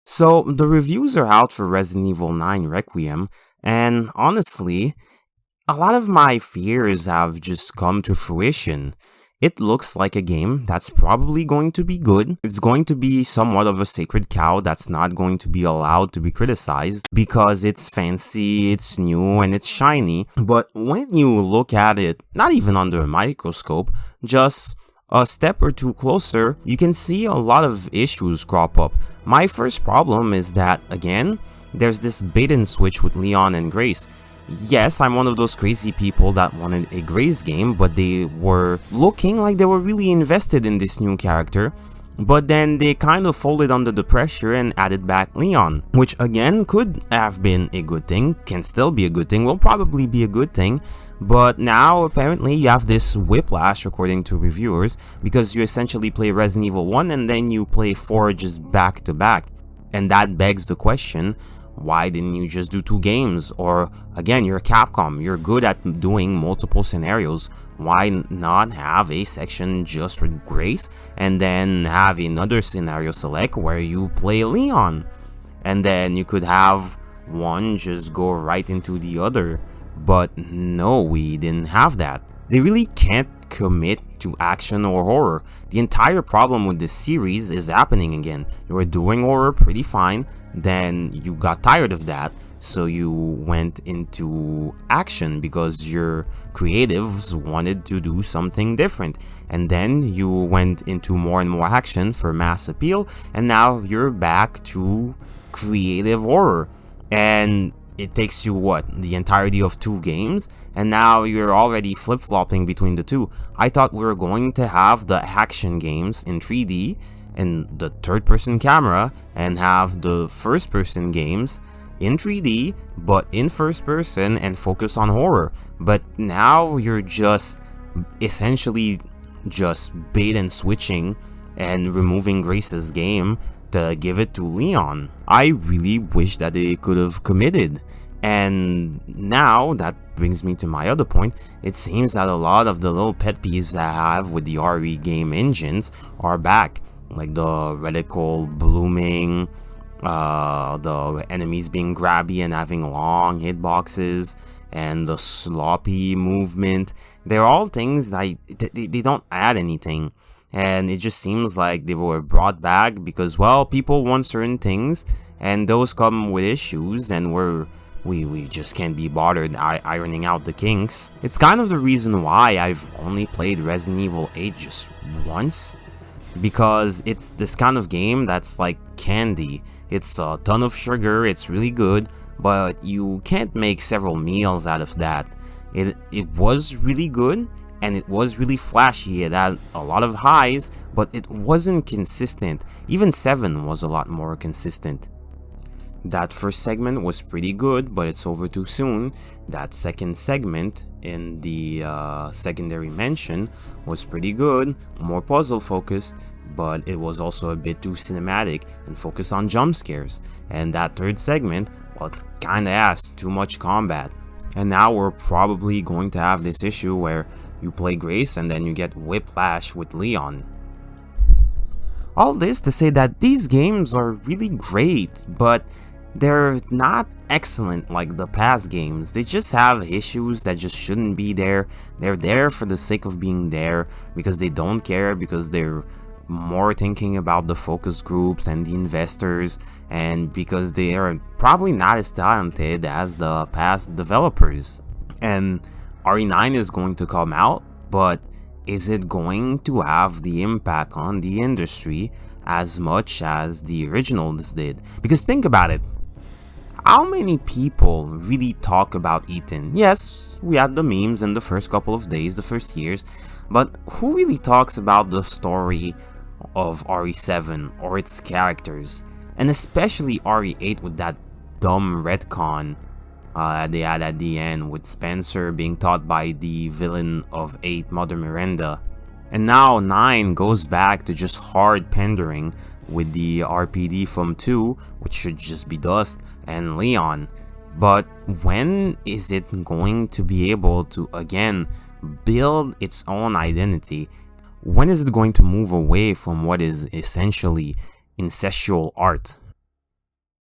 So, the reviews are out for Resident Evil 9 Requiem, and honestly, a lot of my fears have just come to fruition. It looks like a game that's probably going to be good. It's going to be somewhat of a sacred cow that's not going to be allowed to be criticized because it's fancy, it's new, and it's shiny. But when you look at it, not even under a microscope, just a step or two closer, you can see a lot of issues crop up. My first problem is that, again, there's this bait and switch with Leon and Grace. Yes, I'm one of those crazy people that wanted a Grace game, but they were looking like they were really invested in this new character. But then they kind of folded under the pressure and added back Leon, which again could have been a good thing, can still be a good thing, will probably be a good thing. But now apparently you have this whiplash according to reviewers, because you essentially play Resident Evil 1 and then you play 4 just back to back. And that begs the question, why didn't you just do 2 games? Or again, you're Capcom, you're good at doing multiple scenarios. Why not have a section just with Grace and then have another scenario select where you play Leon? And then you could have one just go right into the other. But no, we didn't have that. They really can't commit to action or horror. The entire problem with this series is happening again. You were doing horror pretty fine, then you got tired of that, so you went into action because your creatives wanted to do something different. And then you went into more and more action for mass appeal, and now you're back to creative horror. And it takes you, what, the entirety of 2 games, and now you're already flip-flopping between the two. I thought we were going to have the action games in 3D and the third-person camera, and have the first-person games in 3D but in first-person and focus on horror. But now you're just essentially just bait and switching and removing Grace's game to give it to Leon. I really wish that they could have committed. And now that brings me to my other point. It seems that a lot of the little pet peeves I have with the RE game engines are back, like the reticle blooming, the enemies being grabby and having long hitboxes, and the sloppy movement. They're all things that they don't add anything. And it just seems like they were brought back because, well, people want certain things, and those come with issues, and we just can't be bothered ironing out the kinks. It's kind of the reason why I've only played Resident Evil 8 just once, because it's this kind of game that's like candy. It's a ton of sugar, it's really good, but you can't make several meals out of that. It was really good, and it was really flashy. It had a lot of highs, but it wasn't consistent. Even 7 was a lot more consistent. That first segment was pretty good, but it's over too soon. That second segment in the secondary mention was pretty good, more puzzle focused, but it was also a bit too cinematic and focused on jump scares. And that third segment, well, it kinda has too much combat. And now we're probably going to have this issue where you play Grace and then you get whiplash with Leon. All this to say that these games are really great, but they're not excellent like the past games. They just have issues that just shouldn't be there. They're there for the sake of being there because they don't care, because they're more thinking about the focus groups and the investors, and because they are probably not as talented as the past developers. And RE9 is going to come out, but is it going to have the impact on the industry as much as the originals did? Because think about it. How many people really talk about Ethan? Yes, we had the memes in the first couple of days, the first years, but who really talks about the story of RE7 or its characters? And especially RE8 with that dumb retcon they had at the end, with Spencer being taught by the villain of 8, Mother Miranda. And now 9 goes back to just hard pandering with the RPD from 2, which should just be Dust, and Leon. But when is it going to be able to again build its own identity? When is it going to move away from what is essentially incestual art?